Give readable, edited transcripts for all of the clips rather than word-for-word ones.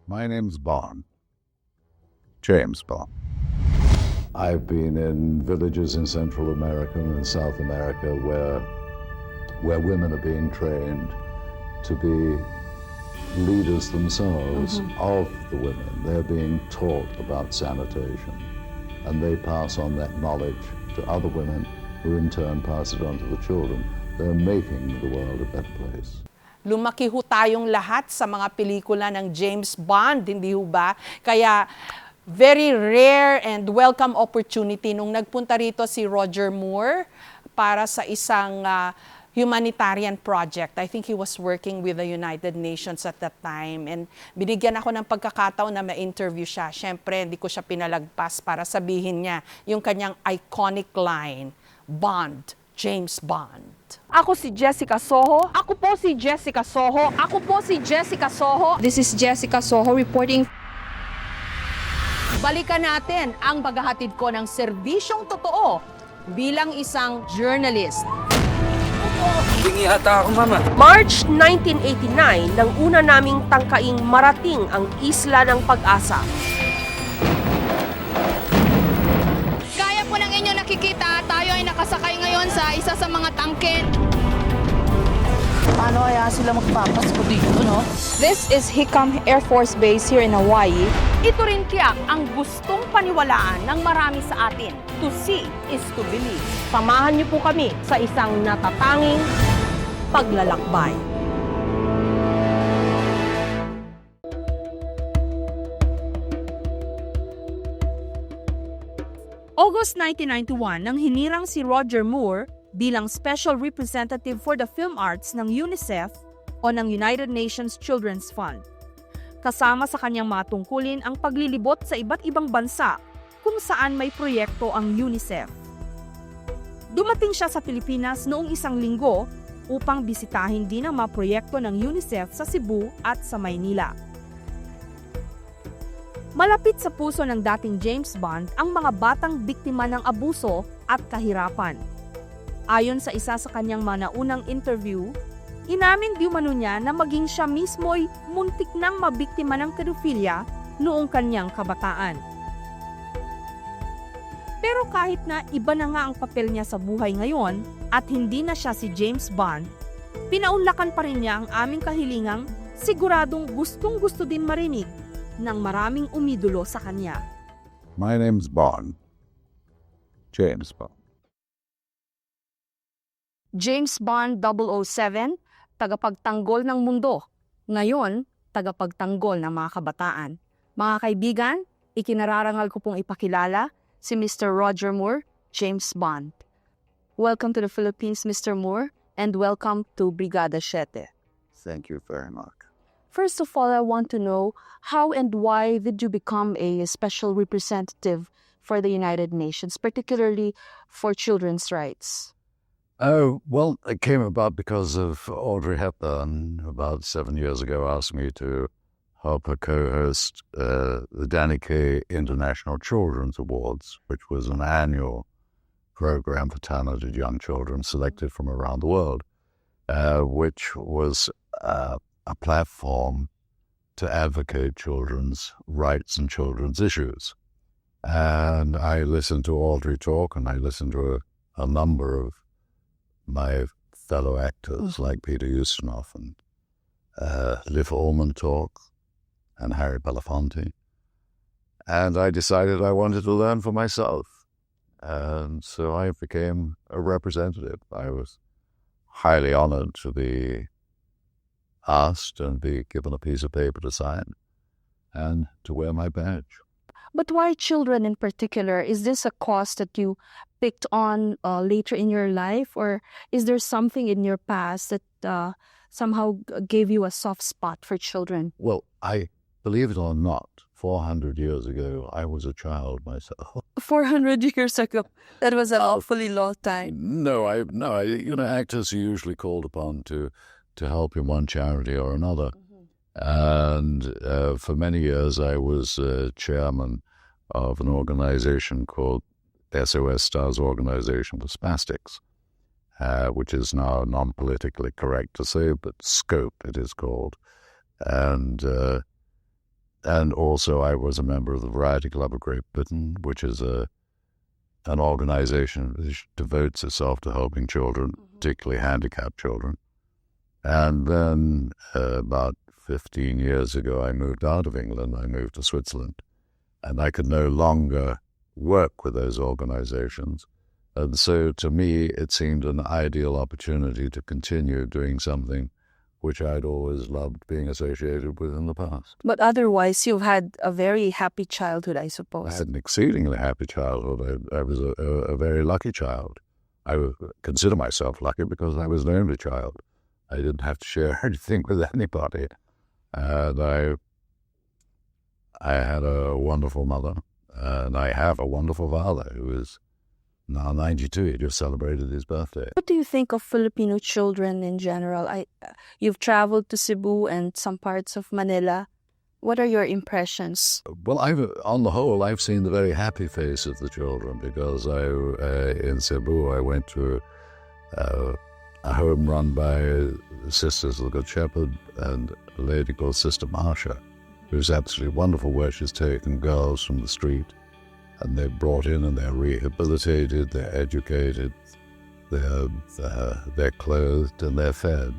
My name's Bond. James Bond. I've been in villages in Central America and South America where women are being trained to be leaders themselves of the women. They're being taught about sanitation, and they pass on that knowledge to other women who in turn pass it on to the children. They're making the world a better place. Lumaki ho tayong lahat sa mga pelikula ng James Bond, hindi ho ba? Kaya very rare and welcome opportunity nung nagpunta rito si Roger Moore para sa isang humanitarian project. I think he was working with the United Nations at that time. And binigyan ako ng pagkakataon na ma-interview siya. Siyempre, hindi ko siya pinalagpas para sabihin niya yung kanyang iconic line, Bond, James Bond. Ako si Jessica Soho. Ako po si Jessica Soho. Ako po si Jessica Soho. This is Jessica Soho reporting. Balikan natin ang paghahatid ko ng serbisyong totoo bilang isang journalist. Bingi hata ako, Mama. March 1989 nang una naming tangkaing marating ang Isla ng Pag-asa. Gaya po ng inyong nakikita, tayo ay nakasakay ngayon sa isa sa mga tangke. Paano kaya sila magpapasko dito, no? This is Hickam Air Force Base here in Hawaii. Ito rin tiyak ang gustong paniwalaan ng marami sa atin. To see is to believe. Samahan niyo po kami sa isang natatanging paglalakbay. August 1991 nang hinirang si Roger Moore bilang Special Representative for the Film Arts ng UNICEF o ng United Nations Children's Fund. Kasama sa kanyang mga tungkulin ang paglilibot sa iba't ibang bansa kung saan may proyekto ang UNICEF. Dumating siya sa Pilipinas noong isang linggo upang bisitahin din ang mga proyekto ng UNICEF sa Cebu at sa Maynila. Malapit sa puso ng dating James Bond ang mga batang biktima ng abuso at kahirapan. Ayon sa isa sa kanyang mga naunang interview, inamin di umano niya na maging siya mismo ay muntik nang mabiktima ng pedophilia noong kanyang kabataan. Pero kahit na iba na nga ang papel niya sa buhay ngayon at hindi na siya si James Bond, pinaunlakan pa rin niya ang aming kahilingang siguradong gustong-gusto din marinig ng maraming umidolo sa kanya. My name's Bond. James Bond. James Bond 007, tagapagtanggol ng mundo. Ngayon, tagapagtanggol ng mga kabataan. Mga kaibigan, ikinararangal ko pong ipakilala si Mr. Roger Moore, James Bond. Welcome to the Philippines, Mr. Moore, and welcome to Brigada Siete. Thank you very much. First of all, I want to know how and why did you become a special representative for the United Nations, particularly for children's rights? Oh, well, it came about because of Audrey Hepburn about 7 years ago asked me to help her co-host the Danny Kaye International Children's Awards, which was an annual program for talented young children selected from around the world, which was a platform to advocate children's rights and children's issues. And I listened to Audrey talk, and I listened to a number of my fellow actors like Peter Ustinov and Liv Ullmann talk and Harry Belafonte. And I decided I wanted to learn for myself. And so I became a representative. I was highly honored to be asked and be given a piece of paper to sign and to wear my badge. But why children in particular? Is this a cause that you picked on later in your life, or is there something in your past that somehow gave you a soft spot for children? Well, I believe it or not, 400 years ago, I was a child myself. 400 years ago. That was an awfully long time. No, actors are usually called upon to help in one charity or another. And for many years, I was chairman of an organization called SOS Stars Organization for Spastics, which is now non-politically correct to say, but SCOPE it is called. And And also I was a member of the Variety Club of Great Britain, which is an organization which devotes itself to helping children, particularly handicapped children. And then about 15 years ago, I moved out of England. I moved to Switzerland. And I could no longer work with those organizations. And so to me, it seemed an ideal opportunity to continue doing something which I'd always loved being associated with in the past. But otherwise, you've had a very happy childhood, I I suppose. had an exceedingly happy childhood. I was a very lucky child. I would consider myself lucky because I was an only child. I didn't have to share anything with anybody. And I had a wonderful mother, and I have a wonderful father who is now 92. He just celebrated his birthday. What do you think of Filipino children in general? You've traveled to Cebu and some parts of Manila. What are your impressions? Well, on the whole, I've seen the very happy face of the children because in Cebu, I went to a home run by Sisters of the Good Shepherd and a lady called Sister Marsha, who's absolutely wonderful, where she's taken girls from the street and they're brought in and they're rehabilitated, they're educated, they're clothed and they're fed.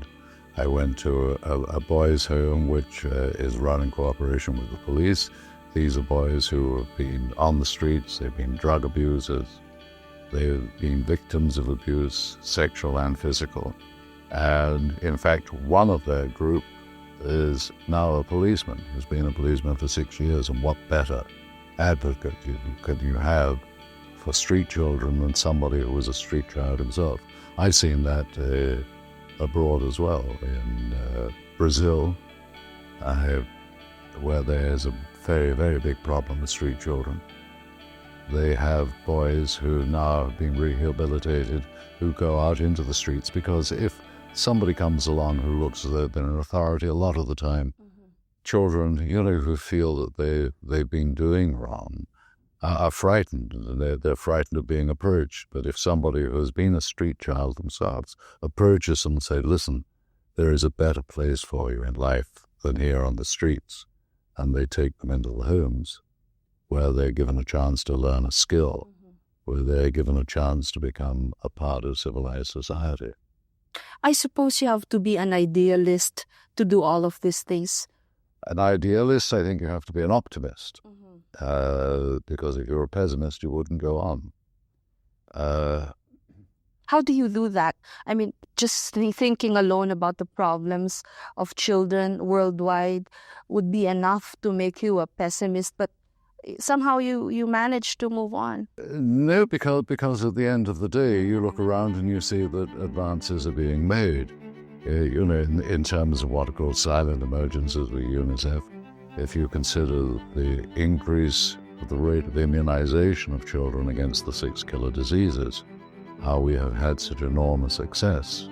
I went to a boys' home which is run in cooperation with the police. These are boys who have been on the streets, they've been drug abusers, they've been victims of abuse, sexual and physical. And in fact, one of their group is now a policeman, who's been a policeman for 6 years, and what better advocate could you have for street children than somebody who was a street child himself? I've seen that abroad as well, in Brazil, where there's a very, very big problem with street children. They have boys who now have been rehabilitated who go out into the streets because if somebody comes along who looks as though they've been an authority, a lot of the time, children, who feel that they've been doing wrong are frightened. They're frightened of being approached. But if somebody who has been a street child themselves approaches them and say, listen, there is a better place for you in life than here on the streets, and they take them into the homes where they're given a chance to learn a skill, where they're given a chance to become a part of civilized society. I suppose you have to be an idealist to do all of these things. An idealist, I think you have to be an optimist, because if you're a pessimist, you wouldn't go on. How do you do that? I mean, just thinking alone about the problems of children worldwide would be enough to make you a pessimist, but somehow you manage to move on. No, because at the end of the day, you look around and you see that advances are being made. In terms of what are called silent emergencies with UNICEF, if you consider the increase of the rate of immunization of children against the 6 killer diseases, how we have had such enormous success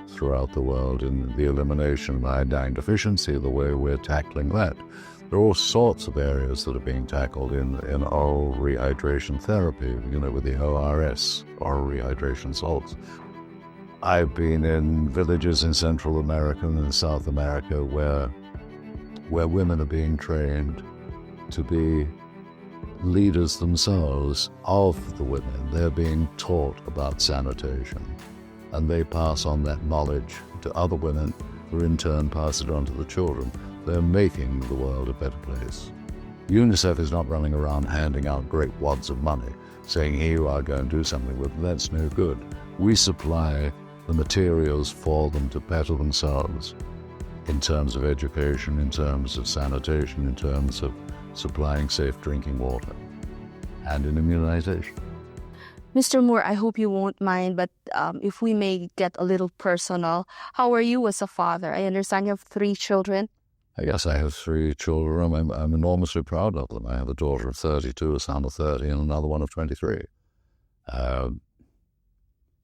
throughout the world in the elimination of iodine deficiency, the way we're tackling that. There are all sorts of areas that are being tackled in oral rehydration therapy, with the ORS, oral rehydration salts. I've been in villages in Central America and South America where women are being trained to be leaders themselves of the women. They're being taught about sanitation, and they pass on that knowledge to other women who in turn pass it on to the children. They're making the world a better place. UNICEF is not running around handing out great wads of money, saying, here you are, go and do something with them. That's no good. We supply the materials for them to better themselves in terms of education, in terms of sanitation, in terms of supplying safe drinking water, and in immunization. Mr. Moore, I hope you won't mind, but if we may get a little personal, how are you as a father? I understand you have 3 children. I guess I have 3 children. I'm enormously proud of them. I have a daughter of 32, a son of 30, and another one of 23.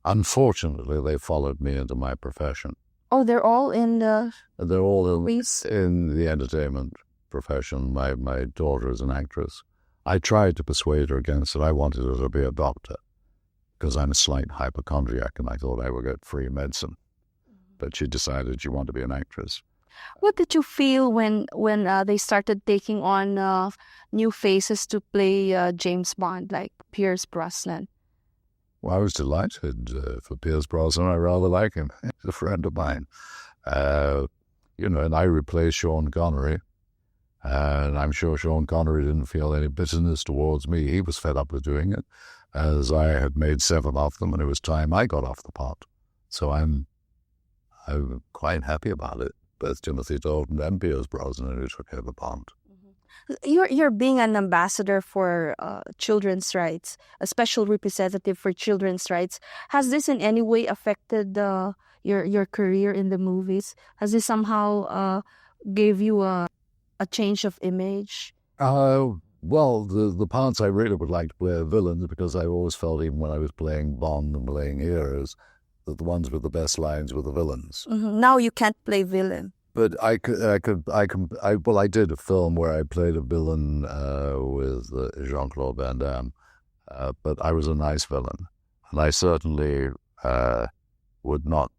Unfortunately, they followed me into my profession. Oh, they're all in the... They're all in the entertainment profession. My daughter is an actress. I tried to persuade her against it. I wanted her to be a doctor because I'm a slight hypochondriac and I thought I would get free medicine. But she decided she wanted to be an actress. What did you feel when they started taking on new faces to play James Bond, like Pierce Brosnan? Well, I was delighted for Pierce Brosnan. I rather like him. He's a friend of mine. And I replaced Sean Connery. And I'm sure Sean Connery didn't feel any bitterness towards me. He was fed up with doing it, as I had made 7 of them, and it was time I got off the pot. So I'm quite happy about it. Both Timothy Dalton and Pierce Brosnan who took over Bond. You're being an ambassador for children's rights, a special representative for children's rights. Has this in any way affected your career in the movies? Has this somehow gave you a change of image? Well, the parts I really would like to play are villains, because I always felt, even when I was playing Bond and playing heroes, that the ones with the best lines were the villains. Mm-hmm. Now you can't play villain. But I did a film where I played a villain with Jean-Claude Van Damme, but I was a nice villain, and I certainly would not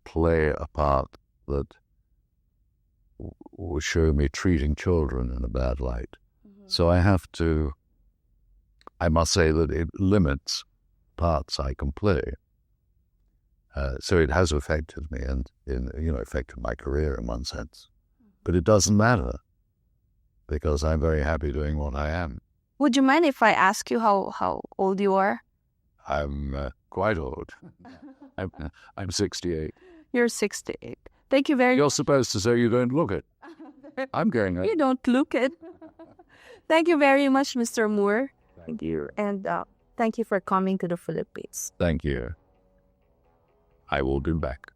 play a part that would show me treating children in a bad light. Mm-hmm. So I must say that it limits parts I can play. So it has affected me and affected my career in one sense. But it doesn't matter, because I'm very happy doing what I am. Would you mind if I ask you how old you are? I'm quite old. I'm 68. You're 68. Thank you very much. You're supposed to say you don't look it. I'm going. You don't look it. Thank you very much, Mr. Moore. Thank you. And thank you for coming to the Philippines. Thank you. I will be back.